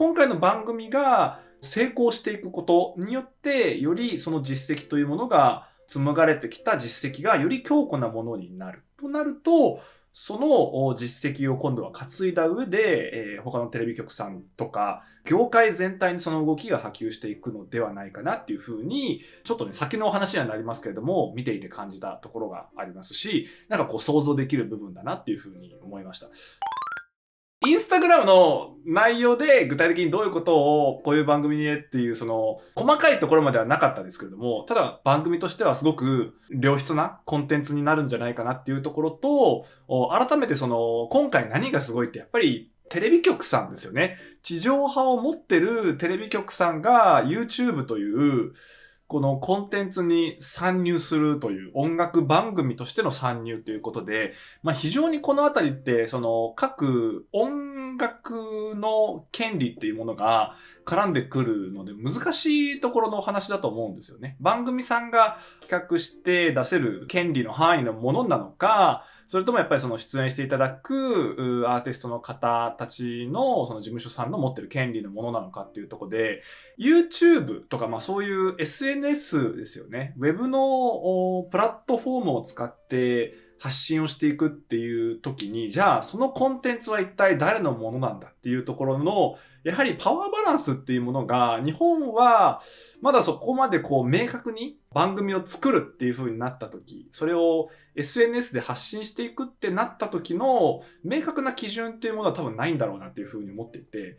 今回の番組が成功していくことによって、よりその実績というものが紡がれてきた実績がより強固なものになる。となると、その実績を今度は担いだ上で、他のテレビ局さんとか、業界全体にその動きが波及していくのではないかなっていうふうに、ちょっとね、先のお話にはなりますけれども、見ていて感じたところがありますし、なんかこう想像できる部分だなっていうふうに思いました。インスタグラムの内容で具体的にどういうことをこういう番組にっていうその細かいところまではなかったですけれども、ただ番組としてはすごく良質なコンテンツになるんじゃないかなっていうところと、改めてその今回何がすごいってやっぱりテレビ局さんですよね。地上波を持ってるテレビ局さんが YouTube というこのコンテンツに参入するという音楽番組としての参入ということで、非常にこのあたりってその各音楽の権利っていうものが絡んでくるので難しいところのお話だと思うんですよね。番組さんが企画して出せる権利の範囲のものなのか、それともやっぱりその出演していただくアーティストの方たちのその事務所さんの持ってる権利のものなのかっていうところで、YouTube とかそういう SNS ですよね。ウェブのプラットフォームを使って発信をしていくっていう時に、じゃあそのコンテンツは一体誰のものなんだっていうところの、やはりパワーバランスっていうものが、日本はまだそこまでこう明確に番組を作るっていう風になった時、それを SNS で発信していくってなった時の明確な基準っていうものは多分ないんだろうなっていう風に思っていて、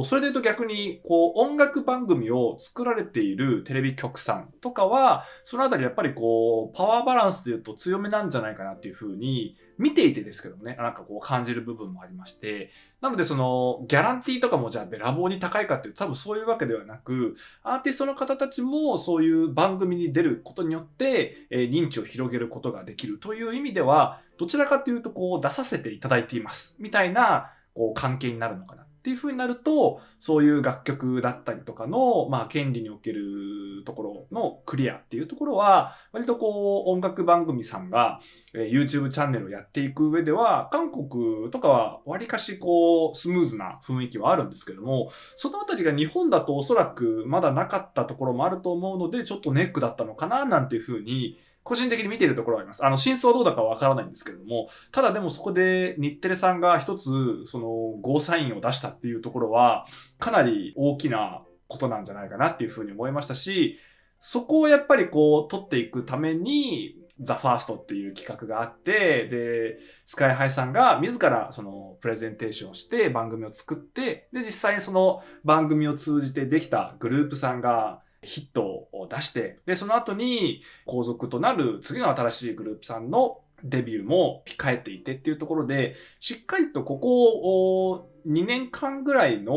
それで言うと逆にこう音楽番組を作られているテレビ局さんとかは、そのあたりやっぱりこうパワーバランスで言うと強めなんじゃないかなっていう風に見ていてですけどね、なんかこう感じる部分もありまして、なのでそのギャランティーとかもじゃあべらぼうに高いかっていうと多分そういうわけではなく、アーティストの方たちもそういう番組に出ることによって、認知を広げることができるという意味では、どちらかというとこう出させていただいていますみたいなこう関係になるのかなっていう風になると、そういう楽曲だったりとかの、権利におけるところのクリアっていうところは、割とこう音楽番組さんがYouTube チャンネルをやっていく上では、韓国とかは割かしこうスムーズな雰囲気はあるんですけども、そのあたりが日本だとおそらくまだなかったところもあると思うので、ちょっとネックだったのかななんていうふうに、個人的に見ているところはあります。真相はどうだかわからないんですけれども、ただでもそこで日テレさんが一つ、そのゴーサインを出したっていうところは、かなり大きなことなんじゃないかなっていうふうに思いましたし、そこをやっぱりこう取っていくために、ザ・ファーストっていう企画があって、で、スカイハイさんが自らそのプレゼンテーションをして番組を作って、で、実際にその番組を通じてできたグループさんがヒットを出して、で、その後に後続となる次の新しいグループさんのデビューも控えていてっていうところで、しっかりとここ2年間ぐらいの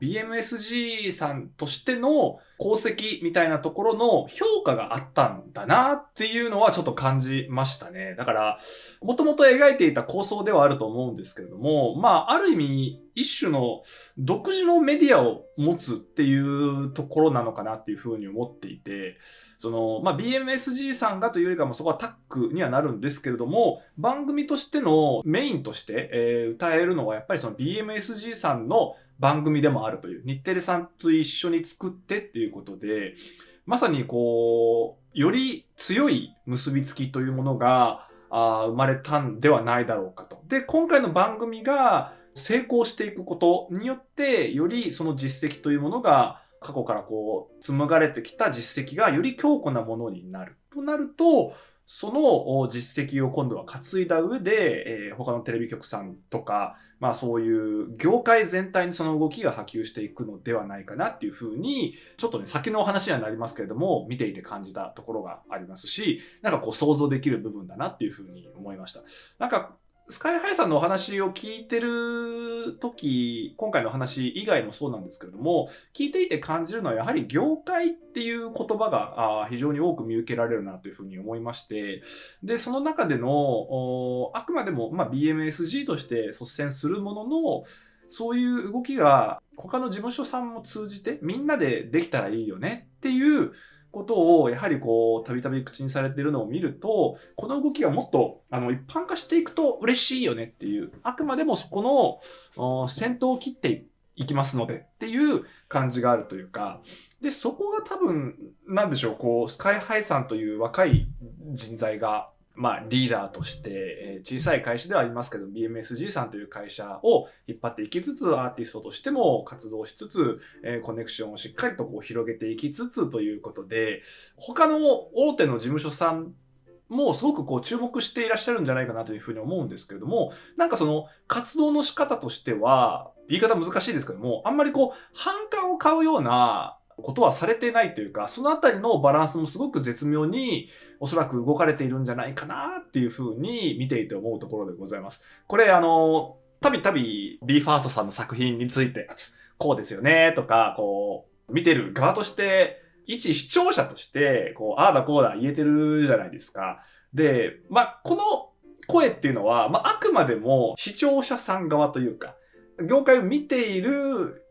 BMSG さんとしての功績みたいなところの評価があったんだなっていうのはちょっと感じましたね。だから、もともと描いていた構想ではあると思うんですけれども、ある意味、一種の独自のメディアを持つっていうところなのかなっていうふうに思っていて、その、BMSG さんがというよりかもそこはタッグにはなるんですけれども、番組としてのメインとして、歌えるのはやっぱりその BMSG さんの番組でもあるという、日テレさんと一緒に作ってっていうことで、まさにこう、より強い結びつきというものが生まれたんではないだろうかと。で、今回の番組が成功していくことによって、よりその実績というものが過去からこう紡がれてきた実績がより強固なものになる。となると、その実績を今度は担いだ上で、他のテレビ局さんとか、そういう業界全体にその動きが波及していくのではないかなっていうふうに、ちょっとね、先のお話にはなりますけれども、見ていて感じたところがありますし、なんかこう想像できる部分だなっていうふうに思いました。なんかスカイハイさんのお話を聞いてる時、今回の話以外もそうなんですけれども、聞いていて感じるのはやはり業界っていう言葉が非常に多く見受けられるなというふうに思いまして、で、その中での、あくまでも、BMSG として率先するものの、そういう動きが他の事務所さんも通じてみんなでできたらいいよねっていうことをやはりこうたびたび口にされているのを見ると、この動きがもっと一般化していくと嬉しいよねっていう、あくまでもそこの先頭を切っていきますのでっていう感じがあるというか、で、そこが多分、なんでしょう、こう、スカイハイさんという若い人材が、まあ、リーダーとして、小さい会社ではありますけど、BMSG さんという会社を引っ張っていきつつ、アーティストとしても活動しつつ、コネクションをしっかりとこう広げていきつつということで、他の大手の事務所さんもすごくこう注目していらっしゃるんじゃないかなというふうに思うんですけれども、なんかその活動の仕方としては、言い方難しいですけども、あんまりこう反感を買うようなことはされてないというか、そのあたりのバランスもすごく絶妙におそらく動かれているんじゃないかなっていうふうに見ていて思うところでございます。これたびたび BE:FIRST さんの作品について、こうですよねとか、こう、見てる側として、一視聴者として、こう、ああだこうだ言えてるじゃないですか。で、まあ、この声っていうのは、まあ、あくまでも視聴者さん側というか、業界を見ている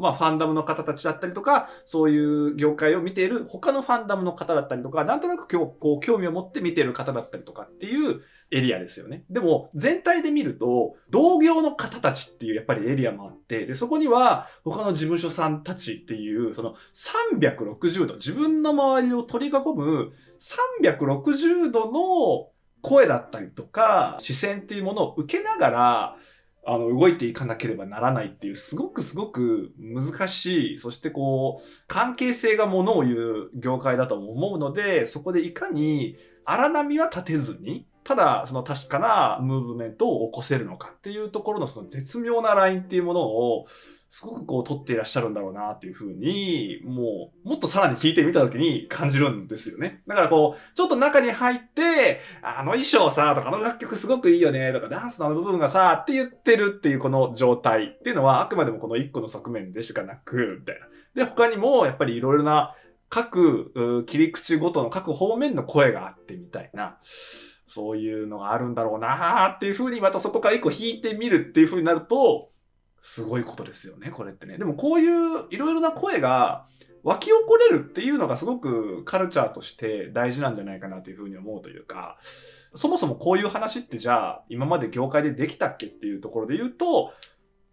まあ、ファンダムの方たちだったりとか、そういう業界を見ている他のファンダムの方だったりとか、なんとなくこう興味を持って見ている方だったりとかっていうエリアですよね。でも、全体で見ると、同業の方たちっていうやっぱりエリアもあって、で、そこには他の事務所さんたちっていう、その360度、自分の周りを取り囲む360度の声だったりとか、視線っていうものを受けながら、動いていかなければならないっていう、すごくすごく難しい、そしてこう、関係性がものを言う業界だと思うので、そこでいかに荒波は立てずに、ただその確かなムーブメントを起こせるのかっていうところのその絶妙なラインっていうものを、すごくこう取っていらっしゃるんだろうなっていうふうに、もっとさらに聞いてみたときに感じるんですよね。だからこう、ちょっと中に入って、あの衣装さ、とかあの楽曲すごくいいよね、とかダンスの部分がさ、って言ってるっていうこの状態っていうのはあくまでもこの一個の側面でしかなく、みたいな。で、他にもやっぱりいろいろな各切り口ごとの各方面の声があってみたいな。そういうのがあるんだろうなーっていう風にまたそこから一個引いてみるっていう風になると、すごいことですよね、これってね。でもこういういろいろな声が湧き起これるっていうのがすごくカルチャーとして大事なんじゃないかなというふうに思うというか、そもそもこういう話ってじゃあ今まで業界でできたっけっていうところで言うと、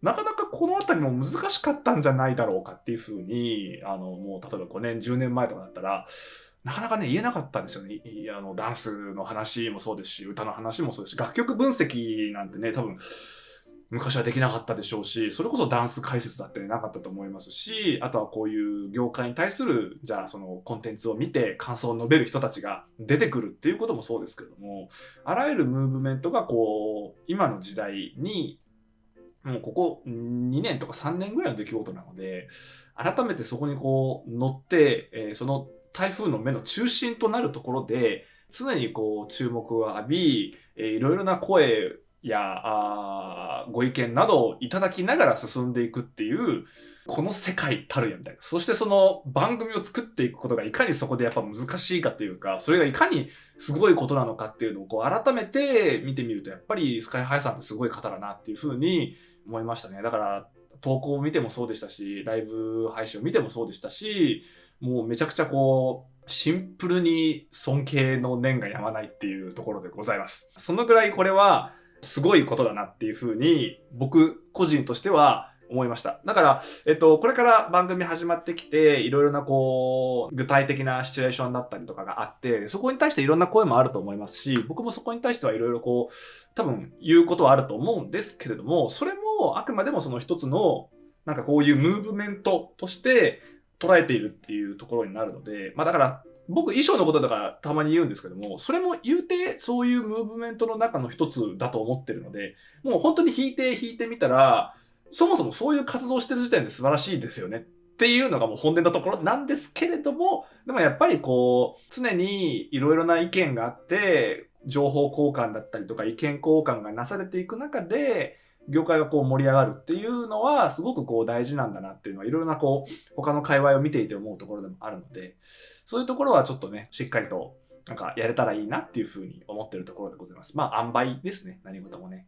なかなかこのあたりも難しかったんじゃないだろうかっていうふうに、もう例えば5年、10年前とかだったら、なかなかね、言えなかったんですよね。ダンスの話もそうですし、歌の話もそうですし、楽曲分析なんてね、多分、昔はできなかったでしょうし、それこそダンス解説だってなかったと思いますし、あとはこういう業界に対する、じゃあそのコンテンツを見て感想を述べる人たちが出てくるっていうこともそうですけれども、あらゆるムーブメントがこう、今の時代に、もうここ2年とか3年ぐらいの出来事なので、改めてそこにこう乗って、その台風の目の中心となるところで、常にこう注目を浴び、いろいろな声やご意見などをいただきながら進んでいくっていう、この世界たるやみたいな。そしてその番組を作っていくことがいかにそこでやっぱ難しいかというか、それがいかにすごいことなのかっていうのをこう改めて見てみると、やっぱりスカイハイさんってすごい方だなっていうふうに思いましたね。だから投稿を見てもそうでしたし、ライブ配信を見てもそうでしたし、もうめちゃくちゃこう、シンプルに尊敬の念が止まないっていうところでございます。そのぐらいこれはすごいことだなっていうふうに僕個人としては思いました。だから、これから番組始まってきて、いろいろなこう、具体的なシチュエーションだったりとかがあって、そこに対していろんな声もあると思いますし、僕もそこに対してはいろいろこう、多分言うことはあると思うんですけれども、それもあくまでもその一つの、なんかこういうムーブメントとして捉えているっていうところになるので、まあだから、僕衣装のことだからたまに言うんですけども、それも言うてそういうムーブメントの中の一つだと思ってるので、もう本当に引いてみたら、そもそもそういう活動してる時点で素晴らしいですよねっていうのがもう本音のところなんですけれども、でもやっぱりこう、常にいろいろな意見があって、情報交換だったりとか意見交換がなされていく中で、業界がこう盛り上がるっていうのはすごくこう大事なんだなっていうのはいろいろなこう他の界隈を見ていて思うところでもあるので、そういうところはちょっとね、しっかりとなんかやれたらいいなっていうふうに思ってるところでございます。まあ塩梅ですね、何事もね。